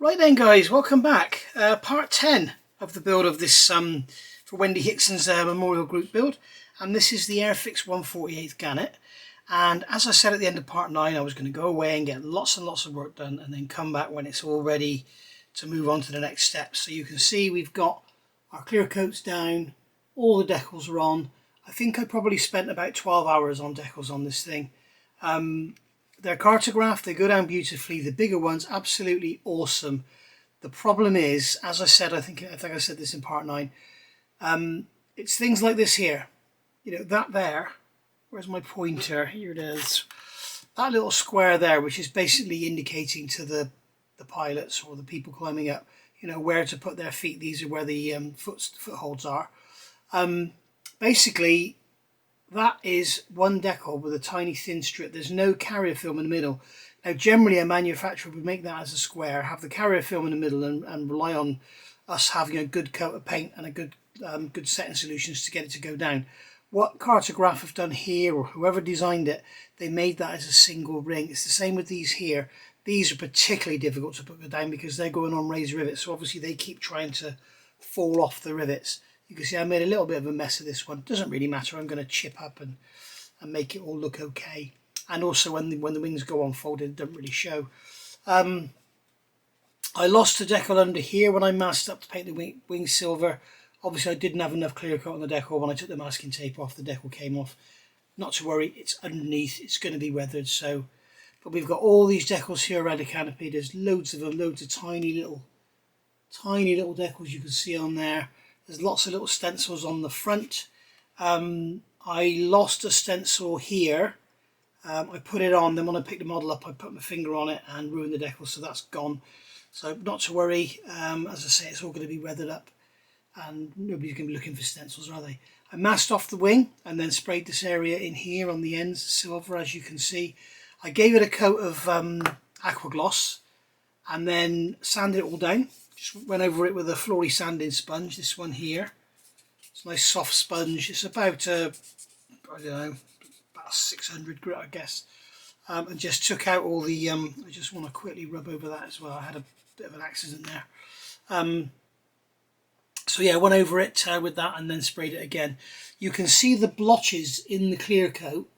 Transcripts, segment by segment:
Right then guys, welcome back. Part 10 of the build of this for Wendy Hickson's memorial group build, and this is the Airfix 1/48 Gannet. And as I said at the end of part 9, I was going to go away and get lots and lots of work done and then come back when it's all ready to move on to the next step. So you can see we've got our clear coats down, all the decals are on. I think I probably spent about 12 hours on decals on this thing. They're cartographed, they go down beautifully. The bigger ones, absolutely awesome. The problem is, as I said, I think I said this in part 9, it's things like this here. You know, that there, where's my pointer? Here it is. That little square there, which is basically indicating to the pilots or the people climbing up, you know, where to put their feet. These are where the footholds are. Basically, that is one decal with a tiny thin strip. There's no carrier film in the middle. Now generally a manufacturer would make that as a square, have the carrier film in the middle and rely on us having a good coat of paint and a good setting solutions to get it to go down. What Cartograph have done here, or whoever designed it, they made that as a single ring. It's the same with these here. These are particularly difficult to put down because they're going on raised rivets, so obviously they keep trying to fall off the rivets. You can see I made a little bit of a mess of this one. Doesn't really matter. I'm going to chip up and make it all look okay. And also when the wings go on folded, it doesn't really show. I lost the decal under here when I masked up to paint the wings silver. Obviously I didn't have enough clear coat on the decal. When I took the masking tape off, the decal came off. Not to worry, it's underneath. It's going to be weathered. So, but we've got all these decals here around the canopy. There's loads of them, loads of tiny little decals you can see on there. There's lots of little stencils on the front. I lost a stencil here. I put it on, then when I picked the model up I put my finger on it and ruined the decal, so that's gone. So not to worry, as I say, it's all going to be weathered up and nobody's going to be looking for stencils, are they? I masked off the wing and then sprayed this area in here on the ends silver, as you can see. I gave it a coat of aqua gloss and then sanded it all down. Just went over it with a flory sanding sponge, this one here. It's a nice soft sponge. It's about, I don't know, about 600 grit, I guess. And just took out all the, I just want to quickly rub over that as well. I had a bit of an accident there. So yeah, I went over it with that and then sprayed it again. You can see the blotches in the clear coat,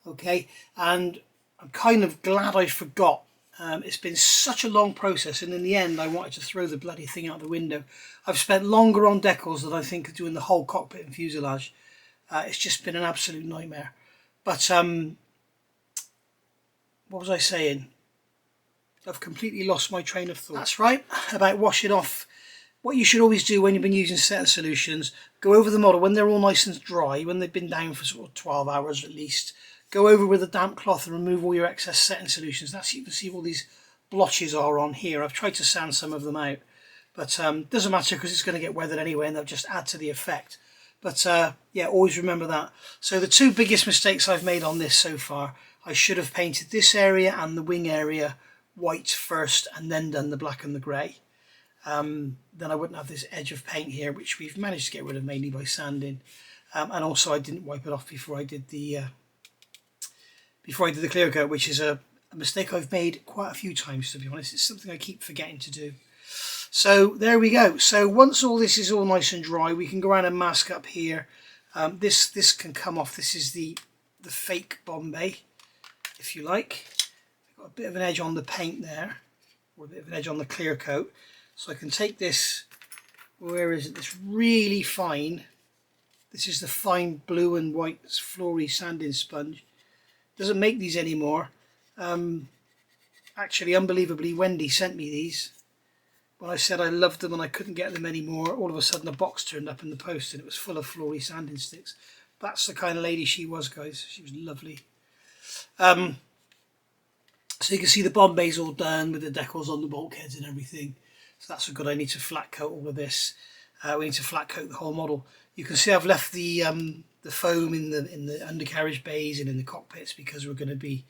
okay? And I'm kind of glad I forgot. It's been such a long process, and in the end I wanted to throw the bloody thing out the window. I've spent longer on decals than I think of doing the whole cockpit and fuselage. It's just been an absolute nightmare. But what was I saying? I've completely lost my train of thought. That's right, about washing off. What you should always do when you've been using setting solutions, go over the model when they're all nice and dry, when they've been down for sort of 12 hours at least. Go over with a damp cloth and remove all your excess setting solutions. That's, you can see all these blotches are on here. I've tried to sand some of them out, but doesn't matter because it's going to get weathered anyway and they'll just add to the effect. But yeah, always remember that. So the two biggest mistakes I've made on this so far, I should have painted this area and the wing area white first and then done the black and the grey. Then I wouldn't have this edge of paint here, which we've managed to get rid of mainly by sanding. And also I didn't wipe it off before I did the clear coat, which is a mistake I've made quite a few times, to be honest. It's something I keep forgetting to do. So there we go. So once all this is all nice and dry, we can go around and mask up here. This can come off. This is the fake Bombay, if you like. Got a bit of an edge on the paint there, or a bit of an edge on the clear coat. So I can take this, where is it, this really fine, this is the fine blue and white flory sanding sponge. Doesn't make these anymore. Actually, unbelievably, Wendy sent me these. When I said I loved them and I couldn't get them anymore, all of a sudden a box turned up in the post and it was full of flory sanding sticks. That's the kind of lady she was, guys. She was lovely. So you can see the Bombay's all done with the decals on the bulkheads and everything. So that's good. I need to flat coat all of this. We need to flat coat the whole model. You can see I've left the foam in the undercarriage bays and in the cockpits because we're going to be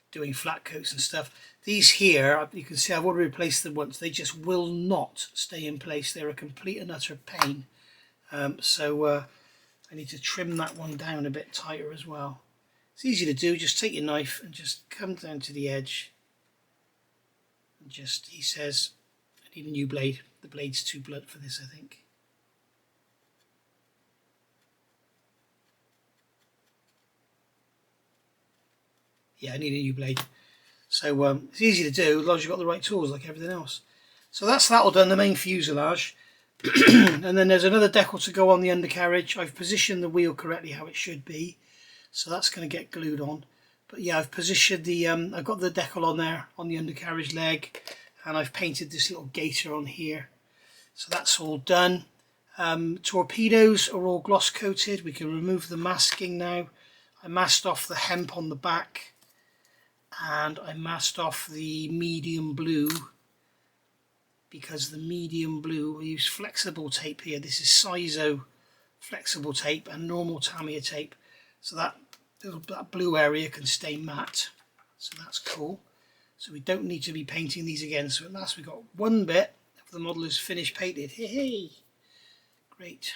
doing flat coats and stuff. These here, you can see I've already replaced them once. They just will not stay in place. They're a complete and utter pain. So I need to trim that one down a bit tighter as well. It's easy to do. Just take your knife and just come down to the edge And just, he says, I need a new blade. The blade's too blunt for this, I think. Yeah, I need a new blade. So it's easy to do as long as you've got the right tools, like everything else. So that's that all done, the main fuselage. And then there's another decal to go on the undercarriage. I've positioned the wheel correctly how it should be, so that's going to get glued on. But yeah, I've positioned the I've got the decal on there on the undercarriage leg, and I've painted this little gaiter on here. So that's all done. Torpedoes are all gloss coated. We can remove the masking now. I masked off the hemp on the back, and I masked off the medium blue, because the medium blue, we use flexible tape here. This is Sizo flexible tape and normal Tamiya tape, so that blue area can stay matte. So that's cool. So we don't need to be painting these again. So at last we got one bit of the model is finished painted. Hey, hey. Great.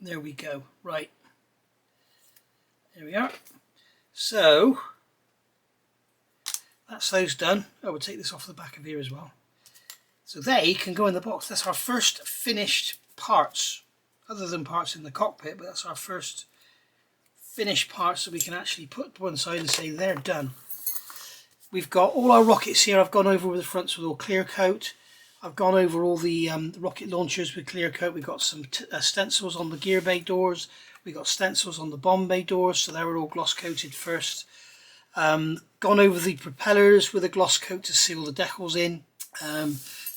There we go. Right. There we are. So that's those done. I will take this off the back of here as well. So they can go in the box. That's our first finished parts, other than parts in the cockpit, but that's our first finished parts that we can actually put to one side and say they're done. We've got all our rockets here. I've gone over with the fronts with all clear coat. I've gone over all the rocket launchers with clear coat. We've got some stencils on the gear bay doors. We've got stencils on the bomb bay doors, so they were all gloss coated first. Gone over the propellers with a gloss coat to seal the decals in.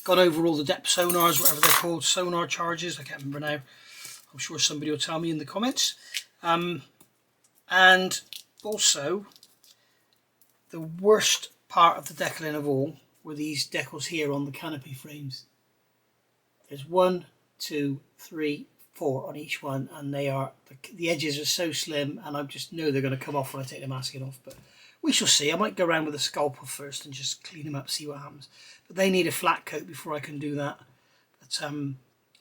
Gone over all the depth sonars, whatever they're called, sonar charges, I can't remember now. I'm sure somebody will tell me in the comments. And also, the worst part of the decaling of all were these decals here on the canopy frames. There's 1, 2, 3, 4 on each one, and they are, the edges are so slim, and I just know they're going to come off when I take the masking off, but we shall see. I might go around with a scalpel first and just clean them up, see what happens. But they need a flat coat before I can do that. But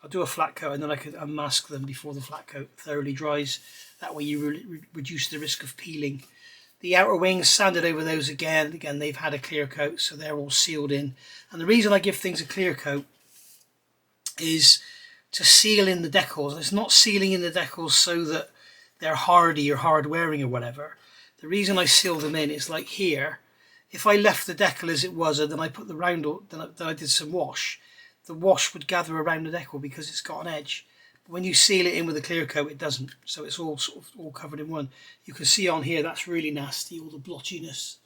I'll do a flat coat, and then I can unmask them before the flat coat thoroughly dries. That way you reduce the risk of peeling. The outer wings, sanded over those again. Again, they've had a clear coat, so they're all sealed in. And the reason I give things a clear coat is to seal in the decals. It's not sealing in the decals so that they're hardy or hard wearing or whatever. The reason I seal them in is like here. If I left the decal as it was and then I put the roundel, then I did some wash, the wash would gather around the decal because it's got an edge. But when you seal it in with a clear coat, it doesn't. So it's all sort of all covered in one. You can see on here that's really nasty, all the blotchiness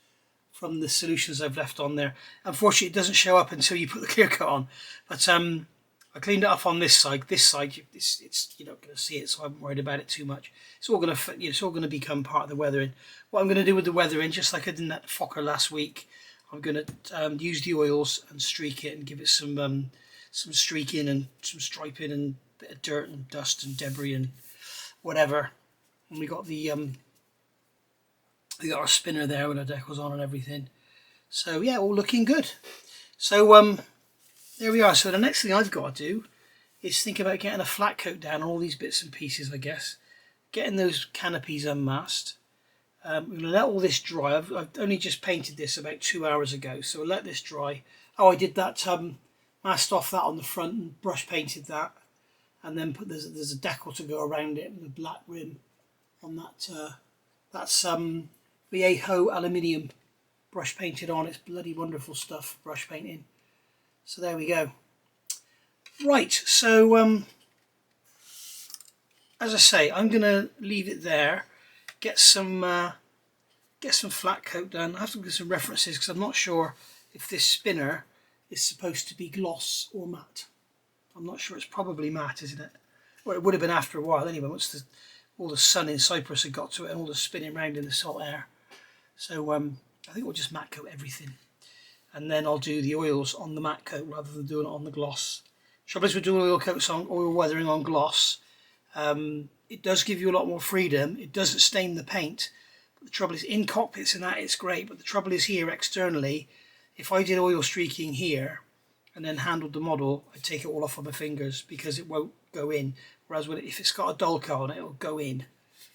from the solutions I've left on there. Unfortunately, it doesn't show up until you put the clear coat on. But I cleaned it up on this side. This side, it's you're not going to see it, so I haven't worried about it too much. It's all going to, it's all going to become part of the weathering. What I'm going to do with the weathering, just like I did in that Fokker last week, I'm going to use the oils and streak it and give it some streaking and some striping and a bit of dirt and dust and debris and whatever. And we got the we got our spinner there with our decals on and everything. So yeah, all looking good. So there we are. So the next thing I've got to do is think about getting a flat coat down on all these bits and pieces, I guess. Getting those canopies unmasked. We're going to let all this dry. I've only just painted this about 2 hours ago, so we'll let this dry. Oh, I did that, masked off that on the front and brush painted that. And then there's a decal to go around it with a black rim on that. That's Viejo aluminium brush painted on. It's bloody wonderful stuff, brush painting. So there we go. Right, so as I say, I'm going to leave it there. Get some flat coat done. I have to get some references because I'm not sure if this spinner is supposed to be gloss or matte. I'm not sure. It's probably matte, isn't it? Well, it would have been after a while anyway, once all the sun in Cyprus had got to it and all the spinning around in the salt air. So I think we'll just matte coat everything. And then I'll do the oils on the matte coat rather than doing it on the gloss. Trouble is with doing oil coats on oil weathering on gloss, it does give you a lot more freedom. It doesn't stain the paint. But the trouble is in cockpits and that it's great, but the trouble is here externally, if I did oil streaking here and then handled the model, I'd take it all off on my fingers because it won't go in. Whereas if it's got a dull coat on it, it'll go in.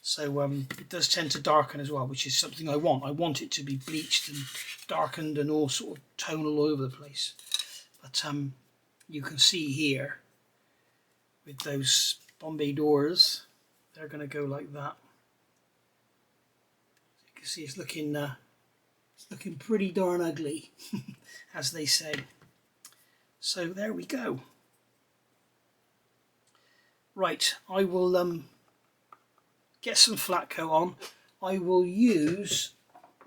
So it does tend to darken as well, which is something I want. I want it to be bleached and darkened and all sort of tonal all over the place. But you can see here with those Bombay doors, they're going to go like that. You can see it's looking pretty darn ugly, as they say. So there we go. Right, I will get some flat coat on. I will use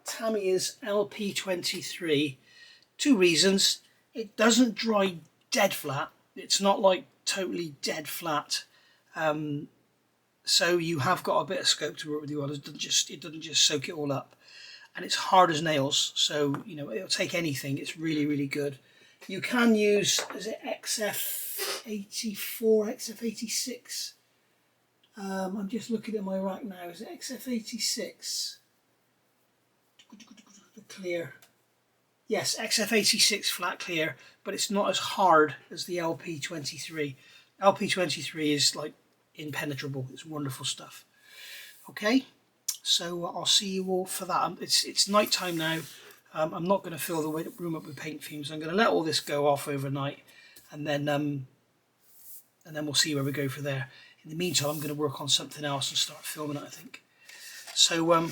Tamiya's LP23. 2 reasons. It doesn't dry dead flat. It's not like totally dead flat. So you have got a bit of scope to work with you on. It doesn't just soak it all up. And it's hard as nails, so you know it'll take anything. It's really, really good. You can use, is it XF84, XF86? I'm just looking at my rack now. Is it XF86? The clear. Yes, XF86 flat clear, but it's not as hard as the LP23. LP23 is like impenetrable. It's wonderful stuff. Okay, so I'll see you all for that. It's night time now. I'm not going to fill the room up with paint fumes. I'm going to let all this go off overnight, and then we'll see where we go from there. In the meantime, I'm going to work on something else and start filming it, I think. So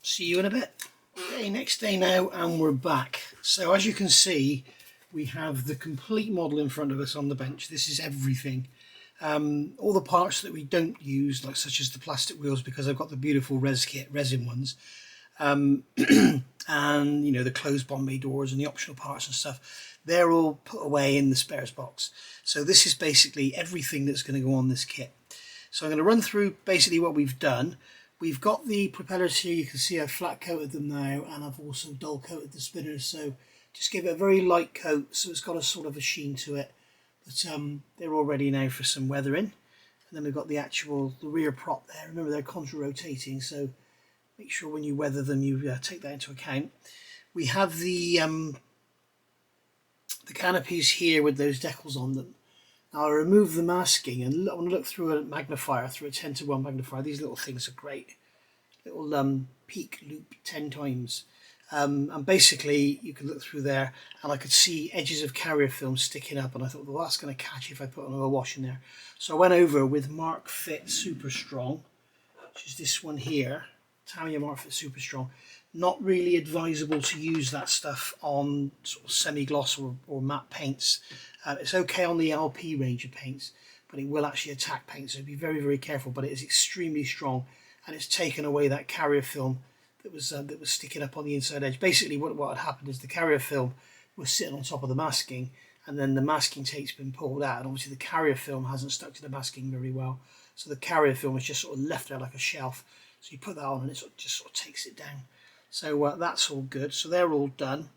see you in a bit. Okay, next day now, and we're back. So as you can see, we have the complete model in front of us on the bench. This is everything. All the parts that we don't use, like such as the plastic wheels, because I've got the beautiful resin ones, and you know, the closed Bombay doors and the optional parts and stuff, they're all put away in the spares box. So this is basically everything that's going to go on this kit. So I'm going to run through basically what we've done. We've got the propellers here. You can see I've flat coated them now, and I've also dull coated the spinners. So just give it a very light coat, so it's got a sort of a sheen to it. But they're all ready now for some weathering. And then we've got the rear prop there. Remember, they're contra rotating, so make sure when you weather them you take that into account. We have the canopies here with those decals on them. Now I'll remove the masking, and I want to look through a magnifier, through a 10:1 magnifier. These little things are great. Little peak loop 10 times. And basically you can look through there, and I could see edges of carrier film sticking up, and I thought, well, that's going to catch if I put another wash in there. So I went over with Mark Fit Super Strong, which is this one here, Tamiya Mark Fit Super Strong. Not really advisable to use that stuff on sort of semi-gloss or matte paints. It's okay on the LP range of paints, but it will actually attack paint, so be very, very careful. But it is extremely strong, and it's taken away that carrier film that was sticking up on the inside edge. Basically what had happened is the carrier film was sitting on top of the masking, and then the masking tape's been pulled out, and obviously the carrier film hasn't stuck to the masking very well, so the carrier film is just sort of left there like a shelf. So you put that on and it just sort of takes it down. So that's all good. So they're all done.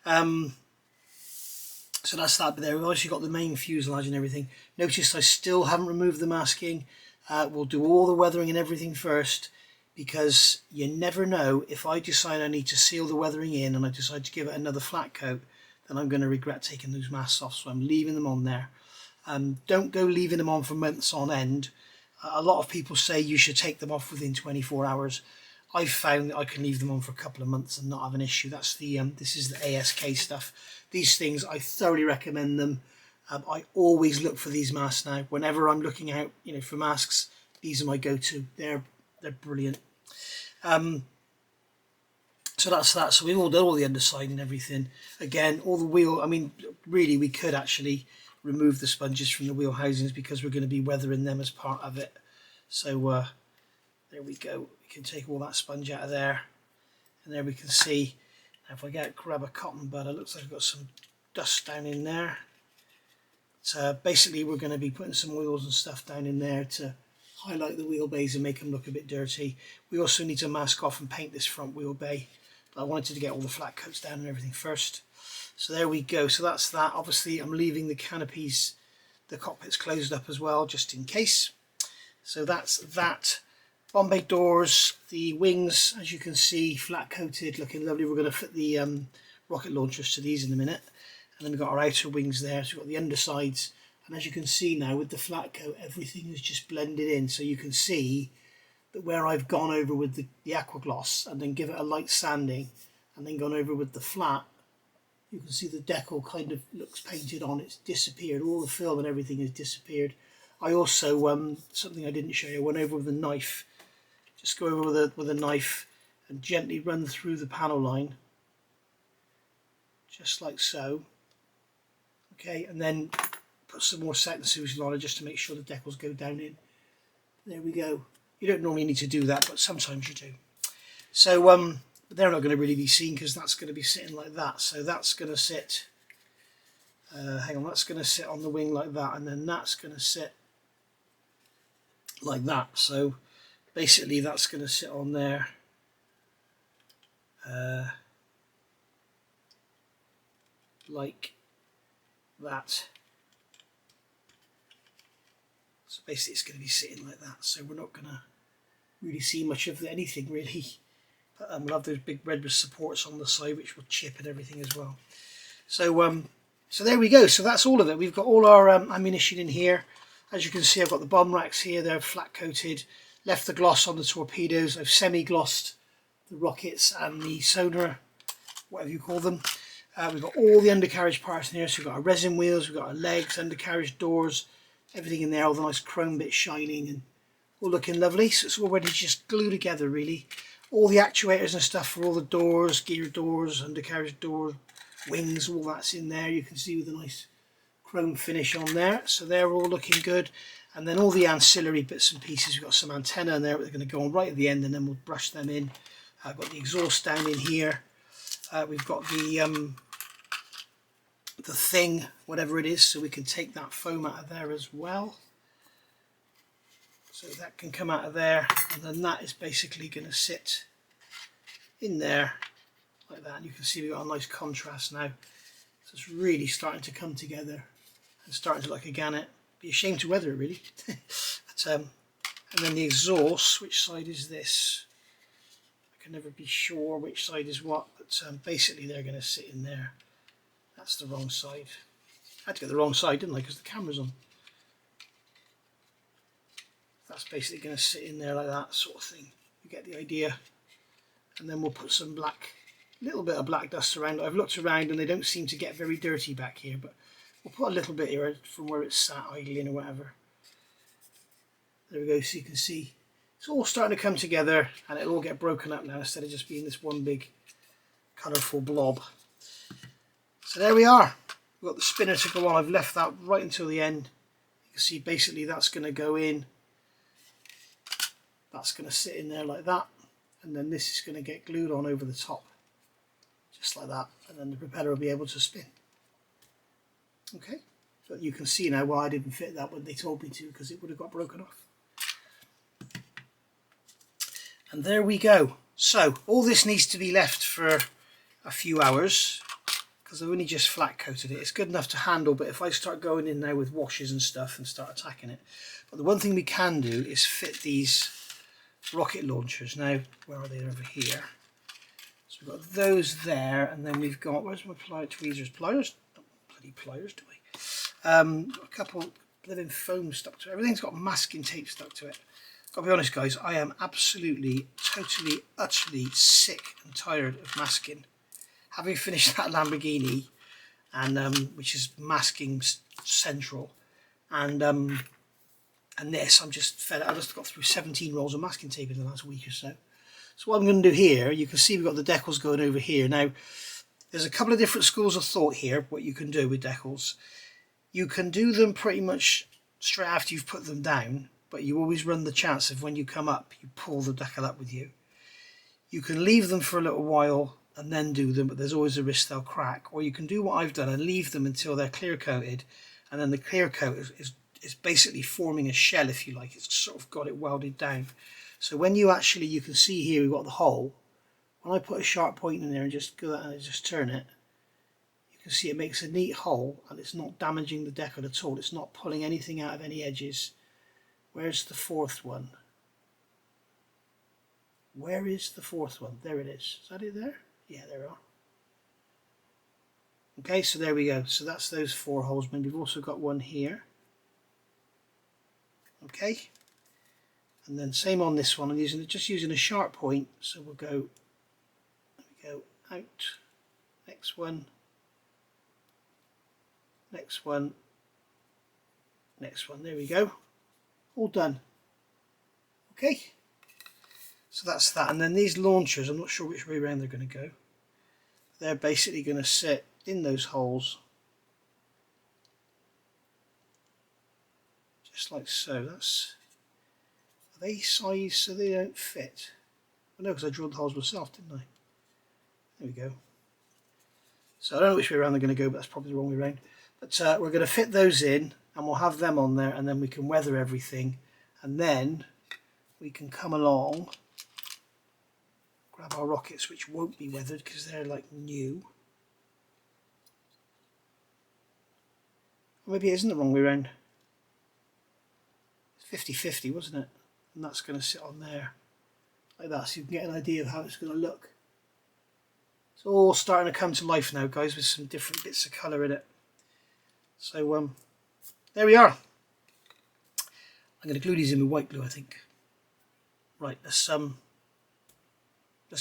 So that's that. But there, we've obviously got the main fuselage and everything. Notice I still haven't removed the masking. We'll do all the weathering and everything first, because you never know, if I decide I need to seal the weathering in and I decide to give it another flat coat, then I'm going to regret taking those masks off. So I'm leaving them on there. Don't go leaving them on for months on end. A lot of people say you should take them off within 24 hours. I've found that I can leave them on for a couple of months and not have an issue. That's the this is the ASK stuff. These things, I thoroughly recommend them. I always look for these masks now. Whenever I'm looking out, you know, for masks, these are my go-to. They're brilliant. So that's that. So we've all done all the underside and everything. Again, all the wheel. I mean, really, we could actually remove the sponges from the wheel housings, because we're going to be weathering them as part of it. So there we go. We can take all that sponge out of there, and there we can see. Now if I grab a cotton bud, it looks like I've got some dust down in there. So basically we're going to be putting some oils and stuff down in there to highlight the wheelbase and make them look a bit dirty. We also need to mask off and paint this front wheel bay, but I wanted to get all the flat coats down and everything first. So there we go. So that's that. Obviously I'm leaving the canopies, the cockpits closed up as well, just in case. So that's that. Bombay doors, the wings, as you can see, flat coated, looking lovely. We're going to fit the rocket launchers to these in a minute. And then we've got our outer wings there, so we've got the undersides. And as you can see now with the flat coat, everything is just blended in. So you can see But where I've gone over with the aqua gloss and then give it a light sanding and then gone over with the flat, you can see the decal kind of looks painted on. It's disappeared. All the film and everything has disappeared. I also, something I didn't show you, I went over with a knife. Just go over with a knife and gently run through the panel line, just like so. Okay, and then put some more satin Susan on it just to make sure the decals go down in. There we go. You don't normally need to do that, but sometimes you do. So they're not going to really be seen because that's going to be sitting like that. So that's going to sit, hang on, that's going to sit on the wing like that, and then that's going to sit like that. So basically that's going to sit on there. Like that. So basically it's going to be sitting like that, so we're not going to really see much of anything really. But we'll have those big red supports on the side which will chip and everything as well. So so there we go. So that's all of it. We've got all our ammunition in here. As you can see, I've got the bomb racks here. They're flat coated. Left the gloss on the torpedoes. I've semi-glossed the rockets and the sonar, whatever you call them. We've got all the undercarriage parts in here. So we've got our resin wheels, we've got our legs, undercarriage doors, everything in there, all the nice chrome bits shining and all looking lovely. So it's all ready to just glue together really. All the actuators and stuff for all the doors, gear doors, undercarriage doors, wings, all that's in there. You can see with a nice chrome finish on there. So they're all looking good. And then all the ancillary bits and pieces. We've got some antenna in there, but they're going to go on right at the end and then we'll brush them in. I've got the exhaust down in here. We've got the thing, whatever it is, so we can take that foam out of there as well. So that can come out of there, and then that is basically going to sit in there like that. And you can see we've got a nice contrast now. So it's really starting to come together and starting to look like a Gannet. Be a shame to weather it really. But, and then the exhaust, which side is this? I can never be sure which side is what, but basically they're going to sit in there. That's the wrong side. I had to get the wrong side, didn't I, because the camera's on. That's basically going to sit in there like that sort of thing. You get the idea. And then we'll put some black, little bit of black dust around. I've looked around and they don't seem to get very dirty back here, but we'll put a little bit here from where it's sat idling or whatever. There we go, so you can see it's all starting to come together and it'll all get broken up now instead of just being this one big colourful blob. So there we are. We've got the spinner to go on. I've left that right until the end. You can see basically that's going to go in. That's going to sit in there like that. And then this is going to get glued on over the top. Just like that. And then the propeller will be able to spin. Okay. But you can see now why I didn't fit that when they told me to, because it would have got broken off. And there we go. So all this needs to be left for a few hours, because I've only just flat coated it. It's good enough to handle, but if I start going in now with washes and stuff and start attacking it. But the one thing we can do is fit these rocket launchers. Now, where are they? Over here. So we've got those there, and then we've got, where's my tweezers? Pliers? Not bloody pliers, do I? A couple living foam stuck to it. Everything's got masking tape stuck to it. Gotta be honest guys, I am absolutely, totally, utterly sick and tired of masking. Having finished that Lamborghini, and which is masking central, and this, I'm just fed up. I just got through 17 rolls of masking tape in the last week or so. So what I'm going to do here, you can see we've got the decals going over here. Now, there's a couple of different schools of thought here, what you can do with decals. You can do them pretty much straight after you've put them down, but you always run the chance of when you come up, you pull the decal up with you. You can leave them for a little while and then do them, but there's always a risk they'll crack. Or you can do what I've done and leave them until they're clear coated, and then the clear coat is basically forming a shell, if you like. It's sort of got it welded down. So when you actually, you can see here we've got the hole. When I put a sharp point in there and just go and just turn it, you can see it makes a neat hole and it's not damaging the decal at all. It's not pulling anything out of any edges. Where's the fourth one? Where is the fourth one? There it is. Is that it there? Yeah, there we are. Okay, so there we go. So that's those 4 holes. Maybe we've also got one here. Okay. And then same on this one, I'm just using a sharp point, so we'll go, there we go, out, next one, next one, next one, there we go, all done. Okay, so that's that. And then these launchers, I'm not sure which way around they're going to go. They're basically going to sit in those holes, just like so. That's, are they sized so they don't fit? I know, because I drilled the holes myself, didn't I? There we go. So I don't know which way around they're going to go, but that's probably the wrong way around. But we're going to fit those in, and we'll have them on there, and then we can weather everything, and then we can come along, grab our rockets, which won't be weathered because they're like new. Or maybe it isn't the wrong way around. It's 50-50, wasn't it? And that's going to sit on there like that, so you can get an idea of how it's going to look. It's all starting to come to life now, guys, with some different bits of colour in it. So there we are. I'm going to glue these in with white glue, I think. Right, let's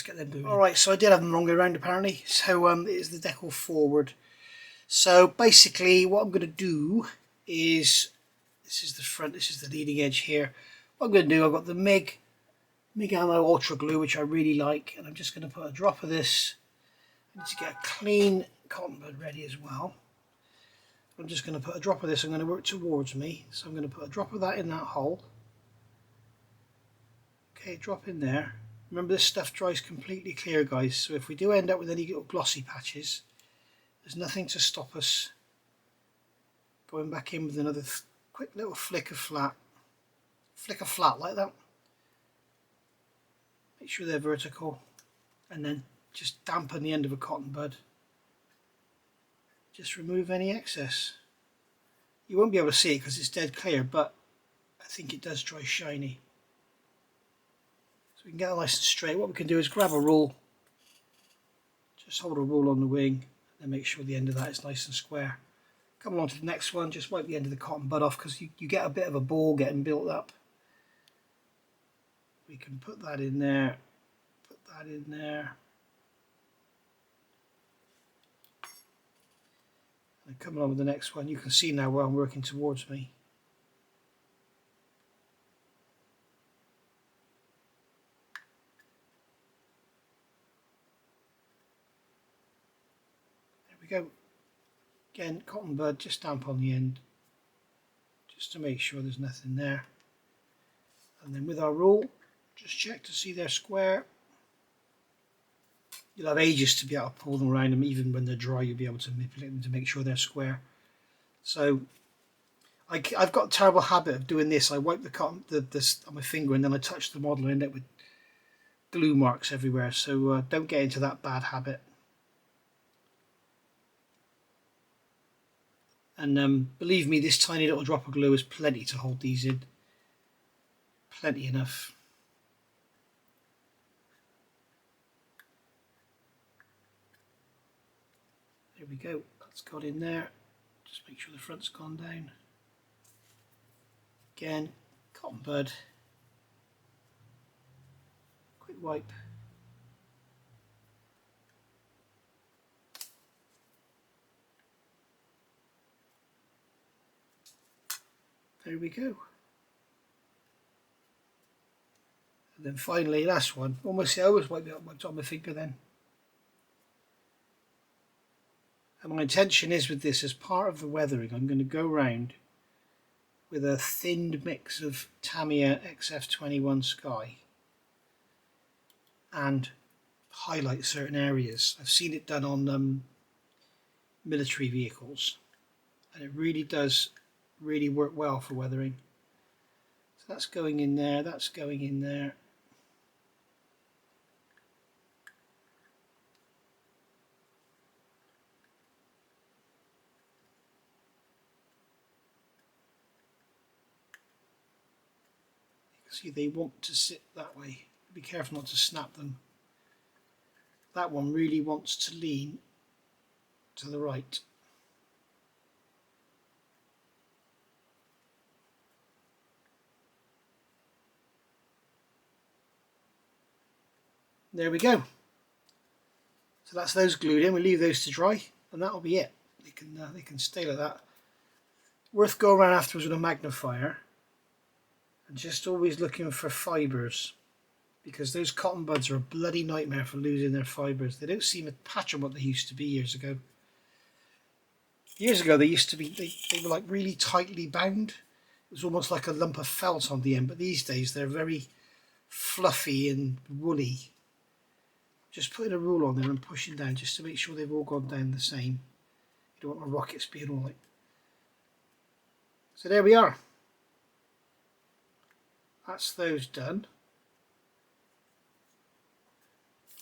get them going. Alright, so I did have them the wrong way around apparently. So it is the decal forward. So basically what I'm going to do is, this is the front, this is the leading edge here. What I'm going to do, I've got the MIG Ammo Ultra Glue, which I really like, and I'm just going to put a drop of this. I need to get a clean cotton bud ready as well. I'm just going to put a drop of this, I'm going to work towards me, so I'm going to put a drop of that in that hole. Okay, drop in there. Remember, this stuff dries completely clear, guys, so if we do end up with any little glossy patches, there's nothing to stop us going back in with another quick little flick of flat like that. Make sure they're vertical, and then just dampen the end of a cotton bud. Just remove any excess. You won't be able to see it because it's dead clear, but I think it does dry shiny. So we can get it nice and straight. What we can do is grab a rule, just hold a rule on the wing, and make sure the end of that is nice and square. Come along to the next one, just wipe the end of the cotton bud off because you get a bit of a ball getting built up. We can put that in there, put that in there. And come along with the next one. You can see now where I'm working towards me. There we go. Again, cotton bud, just damp on the end, just to make sure there's nothing there. And then with our rule, just check to see they're square. You'll have ages to be able to pull them around them. Even when they're dry, you'll be able to manipulate them to make sure they're square. So I've got a terrible habit of doing this. I wipe the cotton this on my finger, and then I touch the model and end up with glue marks everywhere. So don't get into that bad habit. And believe me, this tiny little drop of glue is plenty to hold these in. Plenty enough. There we go, that's got in there. Just make sure the front's gone down. Again, cotton bud. Quick wipe. There we go. And then finally, last one. Almost, I always wipe it up on my finger then. And my intention is with this, as part of the weathering, I'm going to go round with a thinned mix of Tamiya XF21 Sky and highlight certain areas. I've seen it done on military vehicles, and it really does work well for weathering. So that's going in there, that's going in there. See, they want to sit that way. Be careful not to snap them. That one really wants to lean to the right. There we go. So that's those glued in. We'll leave those to dry, and that'll be it. They can stay like that. Worth going around afterwards with a magnifier and just always looking for fibres, because those cotton buds are a bloody nightmare for losing their fibres. They don't seem a patch on what they used to be years ago. Years ago they used to be, they were like really tightly bound. It was almost like a lump of felt on the end, but these days they're very fluffy and woolly. Just putting a rule on there and pushing down just to make sure they've all gone down the same. You don't want my rockets being all like... So there we are. That's those done.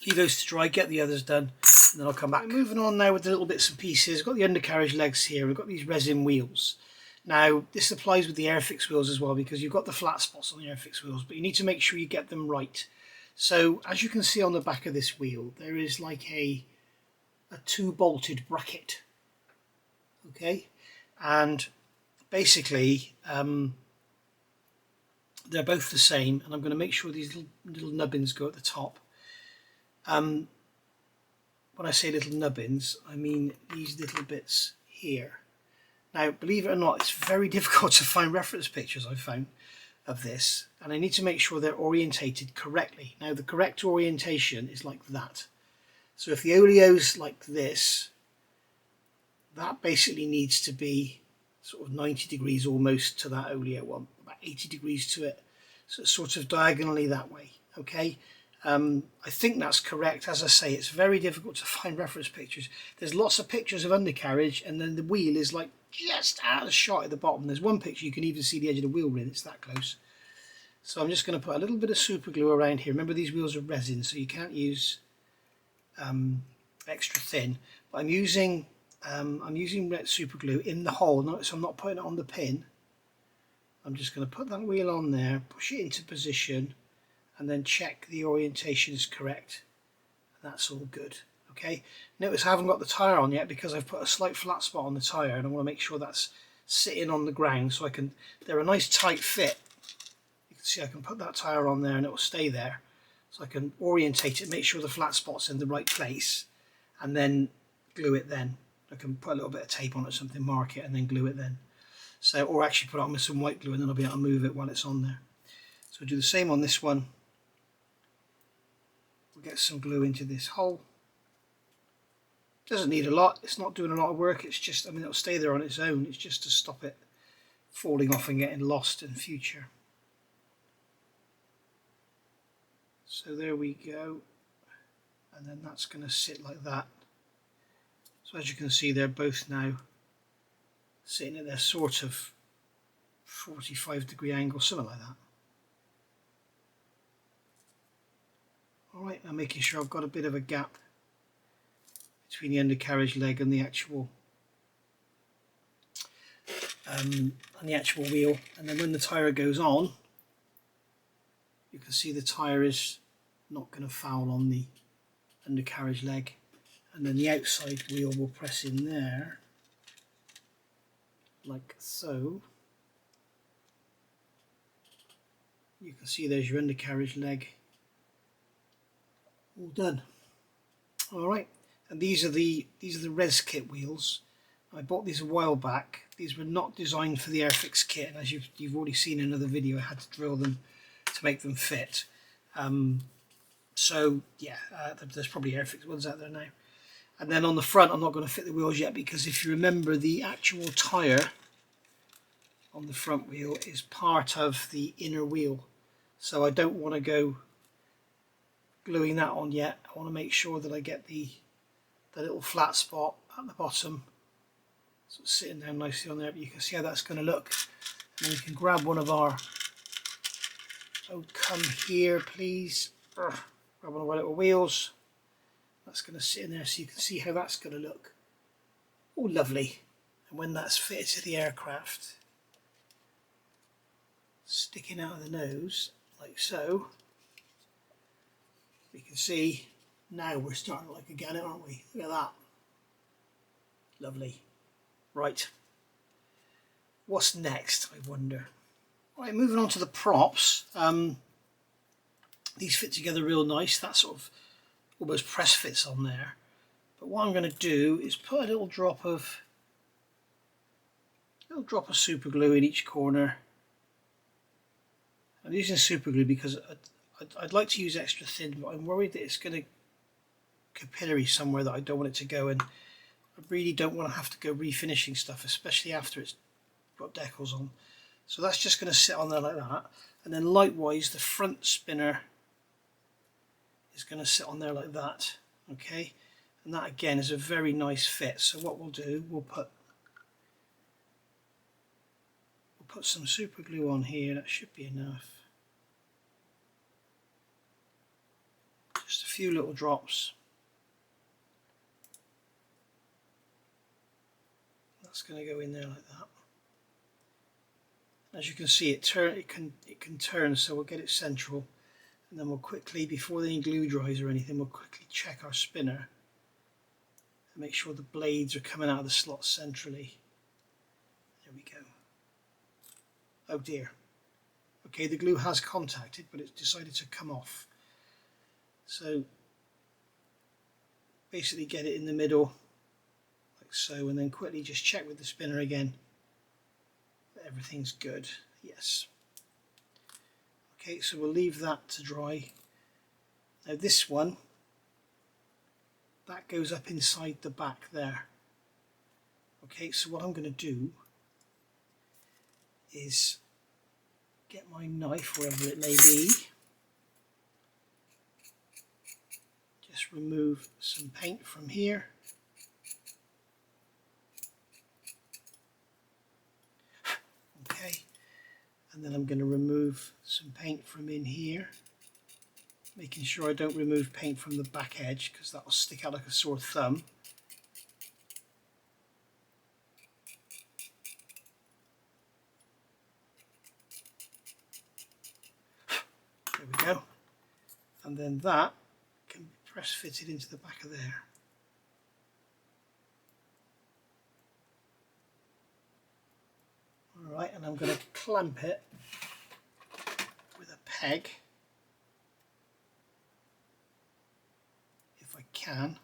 Leave those to dry, get the others done, and then I'll come back. Moving on now with the little bits and pieces. I've got the undercarriage legs here. We've got these resin wheels. Now this applies with the Airfix wheels as well, because you've got the flat spots on the Airfix wheels, but you need to make sure you get them right. So as you can see on the back of this wheel, there is like a 2-bolted bracket. Okay, and basically they're both the same, and I'm going to make sure these little nubbins go at the top. When I say little nubbins, I mean these little bits here. Now, believe it or not, it's very difficult to find reference pictures, I've found, of this, and I need to make sure they're orientated correctly. Now, the correct orientation is like that. So if the oleo's like this, that basically needs to be sort of 90 degrees almost to that oleo one, about 80 degrees to it, so it's sort of diagonally that way. Okay, I think that's correct. As I say, it's very difficult to find reference pictures. There's lots of pictures of undercarriage, and then the wheel is like just out of shot at the bottom. There's one picture you can even see the edge of the wheel rim, it's that close. So I'm just going to put a little bit of super glue around here. Remember, these wheels are resin, so you can't use extra thin, but I'm using super glue in the hole, so I'm not putting it on the pin. I'm just going to put that wheel on there, push it into position, and then check the orientation is correct. That's all good. Okay, notice I haven't got the tyre on yet because I've put a slight flat spot on the tyre, and I want to make sure that's sitting on the ground so they're a nice tight fit. You can see I can put that tyre on there and it will stay there, so I can orientate it, make sure the flat spot's in the right place, and then glue it then. I can put a little bit of tape on it or something, mark it, and then glue it then. So, or actually put it on with some white glue, and then I'll be able to move it while it's on there. So I'll do the same on this one. We'll get some glue into this hole. Doesn't need a lot, it's not doing a lot of work, it's just, I mean, it'll stay there on its own, it's just to stop it falling off and getting lost in future. So there we go, and then that's going to sit like that. So as you can see, they're both now sitting at their sort of 45-degree angle, something like that. Alright, I'm making sure I've got a bit of a gap between the undercarriage leg and the actual wheel, and then when the tyre goes on, you can see the tyre is not going to foul on the undercarriage leg, and then the outside wheel will press in there like so. You can see there's your undercarriage leg all done. Alright, and these are the res kit wheels. I bought these a while back. These were not designed for the Airfix kit, and as you've already seen in another video, I had to drill them to make them fit. So yeah, there's probably Airfix ones out there now. And then on the front, I'm not going to fit the wheels yet, because if you remember, the actual tyre on the front wheel is part of the inner wheel, so I don't want to go gluing that on yet. I want to make sure that I get the little flat spot at the bottom, so it's sitting down nicely on there, but you can see how that's going to look. And then we can grab one of our, oh come here please, grab one of our little wheels. That's going to sit in there so you can see how that's going to look. Oh lovely. And when that's fitted to the aircraft, sticking out of the nose like so, we can see now we're starting like a Gannet, aren't we? Look at that. Lovely. Right. What's next, I wonder? Right, moving on to the props. These fit together real nice. That sort of almost press fits on there. But what I'm going to do is put a little drop of super glue in each corner. I'm using super glue because I'd like to use extra thin, but I'm worried that it's going to capillary somewhere that I don't want it to go, and I really don't want to have to go refinishing stuff, especially after it's got decals on. So that's just going to sit on there like that, and then likewise the front spinner is going to sit on there like that. Okay, and that again is a very nice fit. So what we'll do, we'll put some super glue on here. That should be enough. Just a few little drops. That's going to go in there like that. As you can see, it can turn, so we'll get it central, and then we'll quickly, before any glue dries or anything, we'll quickly check our spinner and make sure the blades are coming out of the slot centrally. There we go. Oh dear. Okay, the glue has contacted, but it's decided to come off. So basically get it in the middle like so, and then quickly just check with the spinner again that everything's good. Yes. Okay, so we'll leave that to dry. Now this one, that goes up inside the back there. Okay, so what I'm going to do is get my knife, wherever it may be, just remove some paint from here. Okay, and then I'm going to remove some paint from in here, making sure I don't remove paint from the back edge because that will stick out like a sore thumb. There we go. And then that can be press fitted into the back of there. Alright, and I'm going to clamp it with a peg, if I can.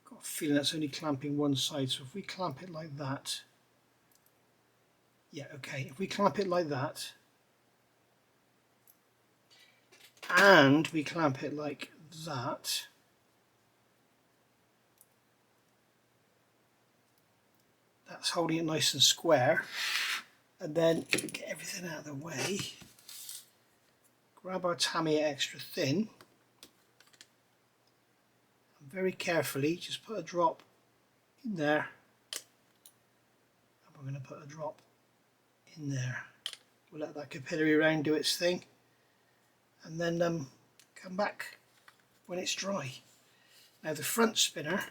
I've got a feeling that's only clamping one side, so if we clamp it like that, yeah, okay, if we clamp it like that, and we clamp it like that, that's holding it nice and square, and then get everything out of the way, grab our Tamiya extra thin, and very carefully just put a drop in there, and we're going to put a drop in there. We'll let that capillary round do its thing, and then come back when it's dry. Now the front spinner,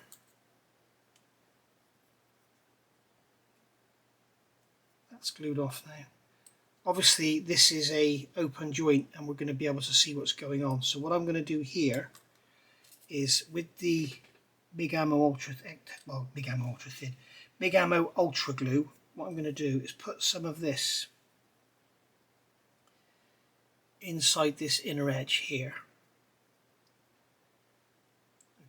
that's glued off now. Obviously this is a open joint and we're going to be able to see what's going on. So what I'm going to do here is with the Big Ammo Ultra Glue, what I'm going to do is put some of this inside this inner edge here.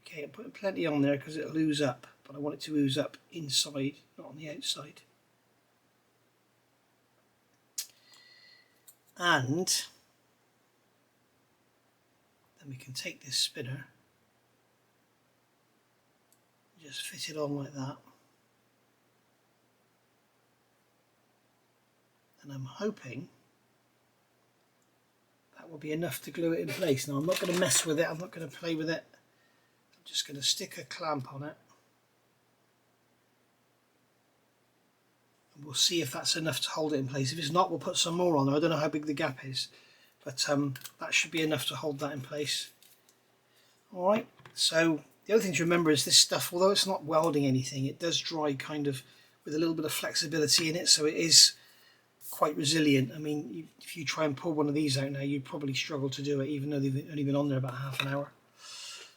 Okay, I'm putting plenty on there because it'll ooze up, but I want it to ooze up inside, not on the outside. And then we can take this spinner, just fit it on like that, and I'm hoping that will be enough to glue it in place. Now I'm not going to mess with it, I'm not going to play with it, I'm just going to stick a clamp on it, and we'll see if that's enough to hold it in place. If it's not, we'll put some more on there. I don't know how big the gap is, but that should be enough to hold that in place. Alright, so the other thing to remember is this stuff, although it's not welding anything, it does dry kind of with a little bit of flexibility in it, so it is quite resilient. I mean, if you try and pull one of these out now, you'd probably struggle to do it, even though they've only been on there about half an hour.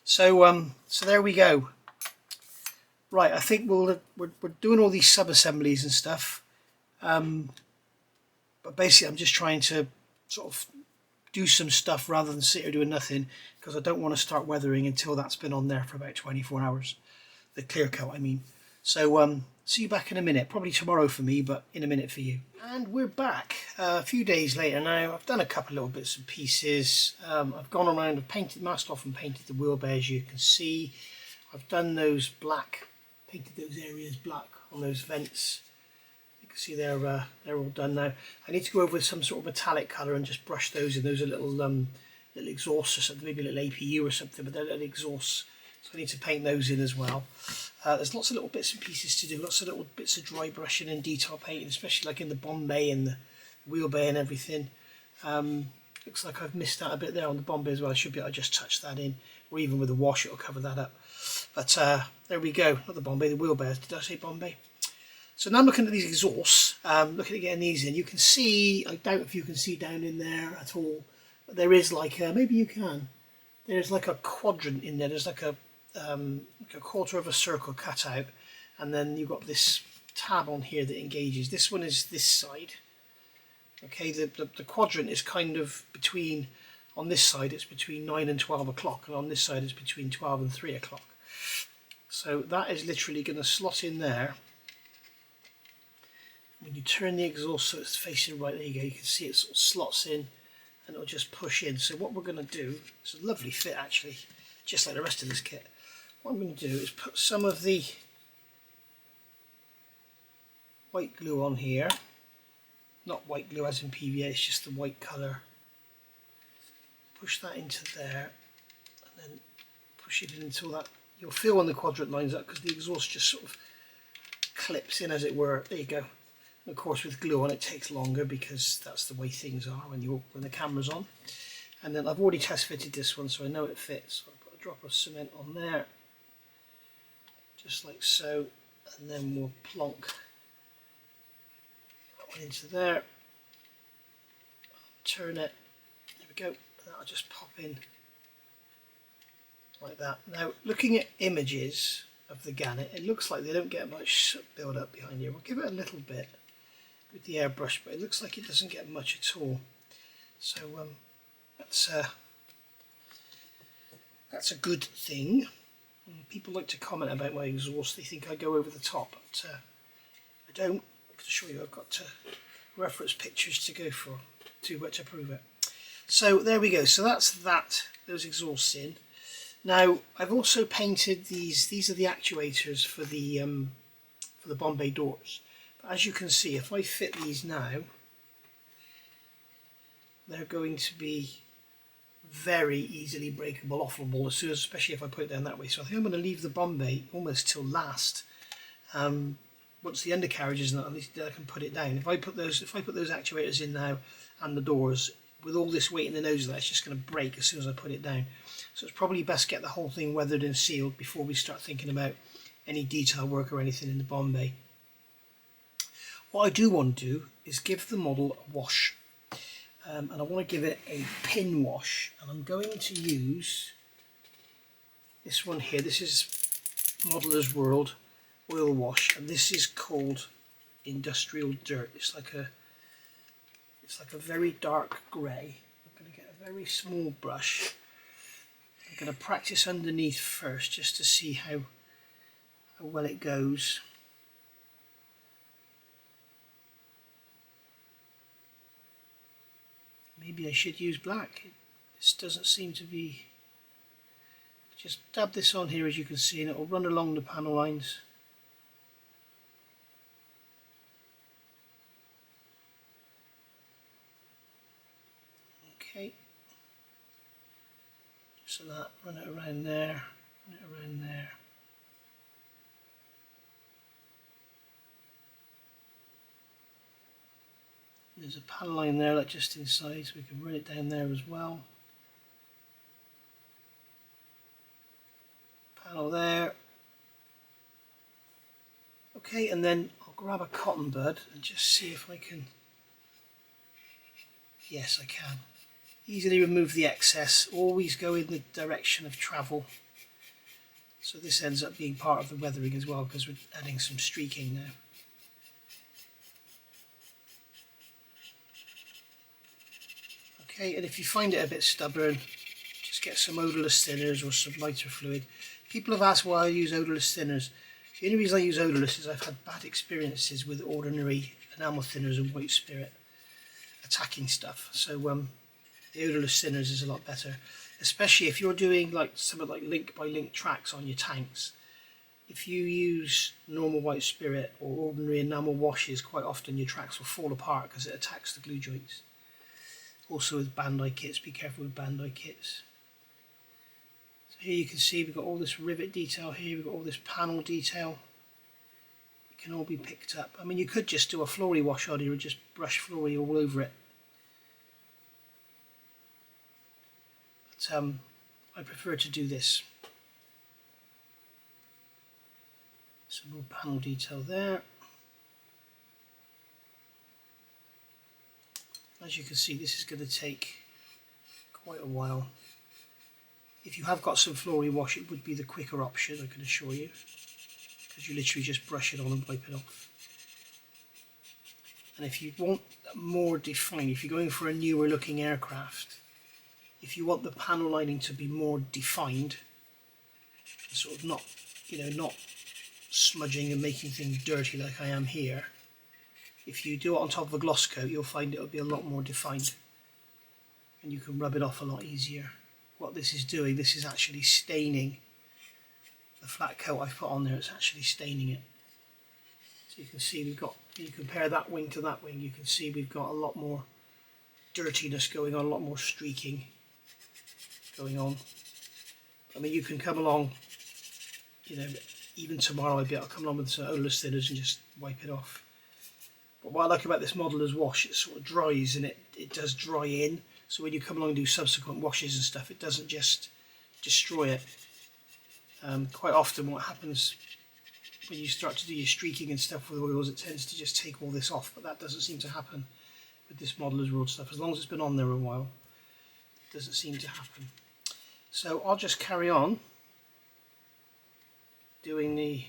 So so there we go. Right, I think we're doing all these sub-assemblies and stuff, but basically I'm just trying to sort of do some stuff rather than sit here doing nothing, because I don't want to start weathering until that's been on there for about 24 hours. The clear coat, I mean. So see you back in a minute, probably tomorrow for me, but in a minute for you. And we're back a few days later now. I've done a couple of little bits and pieces. I've gone around, I've painted, masked off and painted the wheel bay, as you can see. I've done those black, painted those areas black on those vents. You can see they're all done now. I need to go over with some sort of metallic colour and just brush those in. Those are little little exhausts or something, maybe a little APU or something, but they're little exhausts. So I need to paint those in as well. There's lots of little bits and pieces to do, lots of little bits of dry brushing and detail painting, especially like in the Bombay and the wheel bay and everything. Looks like I've missed out a bit there on the Bombay as well. I should be able to just touch that in, or even with a wash it'll cover that up. But there we go, not the Bombay, the wheel bay. Did I say Bombay? So now I'm looking at these exhausts, looking at getting these in. You can see, I doubt if you can see down in there at all, but there is like a, maybe you can, there's like a quadrant in there. There's like a quarter of a circle cut out, and then you've got this tab on here that engages. This one is this side. Okay, the quadrant is kind of between, on this side it's between 9 and 12 o'clock, and on this side it's between 12 and 3 o'clock. So that is literally going to slot in there. When you turn the exhaust so it's facing right, there you go, you can see it sort of slots in and it'll just push in. So what we're going to do, it's a lovely fit actually, just like the rest of this kit. What I'm going to do is put some of the white glue on here. Not white glue as in PVA, it's just the white colour. Push that into there and then push it in until that, you'll feel when the quadrant lines up because the exhaust just sort of clips in, as it were. There you go. And of course with glue on it takes longer because that's the way things are when the camera's on. And then I've already test fitted this one so I know it fits. So I'll put a drop of cement on there, just like so, and then we'll plonk that one into there, turn it, there we go, and that'll just pop in like that. Now looking at images of the Gannet, it looks like they don't get much build up behind here. We'll give it a little bit with the airbrush, but it looks like it doesn't get much at all. So that's a good thing. People like to comment about my exhaust, they think I go over the top, but I don't. I can assure you I've got reference pictures to go for to prove it. So there we go, so that's those exhausts in. Now I've also painted these are the actuators for the Bombay doors. But as you can see, if I fit these now, they're going to be very easily breakable, offable, especially if I put it down that way. So I think I'm going to leave the Bombay almost till last. Once the undercarriage is not, at least I can put it down. If I put those actuators in now and the doors, with all this weight in the nose of that, it's just going to break as soon as I put it down. So it's probably best to get the whole thing weathered and sealed before we start thinking about any detail work or anything in the Bombay. What I do want to do is give the model a wash. And I want to give it a pin wash, and I'm going to use this one here. This is Modeler's World oil wash, and this is called Industrial Dirt. It's like a very dark grey. I'm going to get a very small brush. I'm going to practice underneath first just to see how well it goes. Maybe I should use black. This doesn't seem to be. Just dab this on here, as you can see, and it will run along the panel lines. Okay. Just like that. Run it around there. Run it around there. There's a panel line there, like just inside, so we can run it down there as well. Panel there. Okay, and then I'll grab a cotton bud and just see if I can. Yes, I can. Easily remove the excess. Always go in the direction of travel. So this ends up being part of the weathering as well, because we're adding some streaking now. Okay, and if you find it a bit stubborn, just get some odourless thinners or some lighter fluid. People have asked why I use odourless thinners. The only reason I use odourless is I've had bad experiences with ordinary enamel thinners and white spirit attacking stuff. So the odourless thinners is a lot better, especially if you're doing like something like link by link tracks on your tanks. If you use normal white spirit or ordinary enamel washes, quite often your tracks will fall apart because it attacks the glue joints. Also with Bandai kits, be careful with Bandai kits. So here you can see we've got all this rivet detail here, we've got all this panel detail. It can all be picked up. I mean, you could just do a flory wash on here and just brush flory all over it. But I prefer to do this. Some more panel detail there. As you can see, this is going to take quite a while. If you have got some flory wash, it would be the quicker option, I can assure you, because you literally just brush it on and wipe it off. And if you want more defined, if you're going for a newer looking aircraft, if you want the panel lining to be more defined, sort of not, not smudging and making things dirty like I am here, if you do it on top of a gloss coat, you'll find it'll be a lot more defined and you can rub it off a lot easier. What this is doing, this is actually staining the flat coat I've put on there. It's actually staining it. So you can see we've got, you compare that wing to that wing, you can see we've got a lot more dirtiness going on, a lot more streaking going on. I mean, you can come along, even tomorrow I'd be able to come along with some odourless thinners and just wipe it off. But what I like about this modeller's wash, it sort of dries and it does dry in. So when you come along and do subsequent washes and stuff, it doesn't just destroy it. Quite often what happens when you start to do your streaking and stuff with oils, it tends to just take all this off, but that doesn't seem to happen with this modeller's ruled stuff. As long as it's been on there a while, it doesn't seem to happen. So I'll just carry on doing this,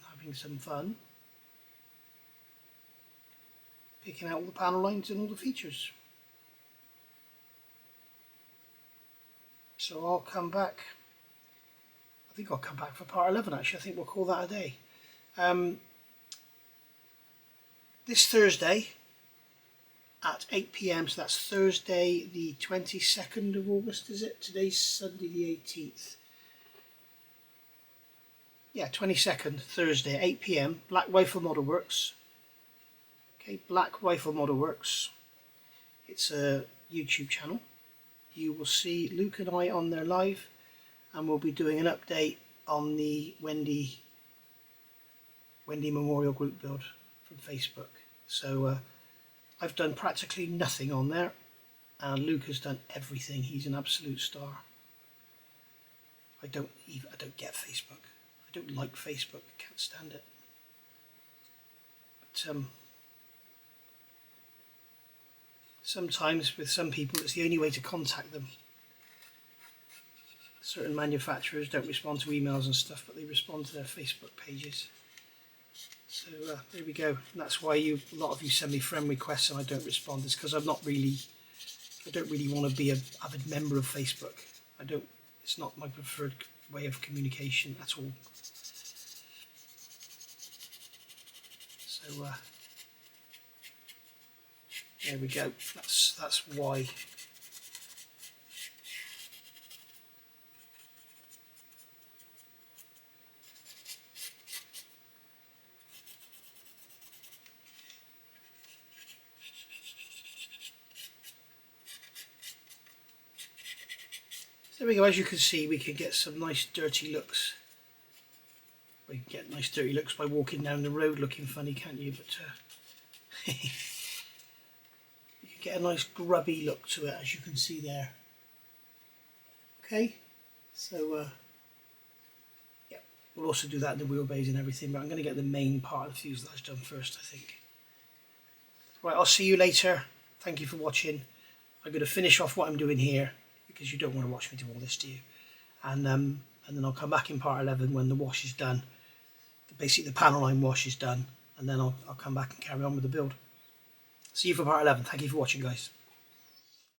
having some fun, picking out all the panel lines and all the features. So I'll come back, I think I'll come back for part 11 actually. I think we'll call that a day. This Thursday at 8 PM, so that's Thursday the 22nd of August, is it? Today's Sunday the 18th. Yeah, 22nd, Thursday, 8 PM, Black Rifle Model Works. Okay, Black Rifle Model Works. It's a YouTube channel. You will see Luke and I on there live, and we'll be doing an update on the Wendy Memorial Group build from Facebook. So I've done practically nothing on there, and Luke has done everything. He's an absolute star. I don't get Facebook. I don't like Facebook. I can't stand it. But sometimes with some people it's the only way to contact them. Certain manufacturers don't respond to emails and stuff, but they respond to their Facebook pages. So there we go. And that's why a lot of you send me friend requests and I don't respond. It's because I don't really want to be an avid member of Facebook. It's not my preferred way of communication at all. So there we go. That's why. So there we go. As you can see, we can get some nice dirty looks. We can get nice dirty looks by walking down the road looking funny, can't you? But you can get a nice grubby look to it, as you can see there. Okay, so yeah, we'll also do that in the wheelbase and everything, but I'm going to get the main part of the fuselage done first, I think. Right, I'll see you later. Thank you for watching. I'm going to finish off what I'm doing here, because you don't want to watch me do all this, do you? And then I'll come back in part 11 when the wash is done. Basically the panel line wash is done, and then I'll come back and carry on with the build. See you for part 11. Thank you for watching, guys.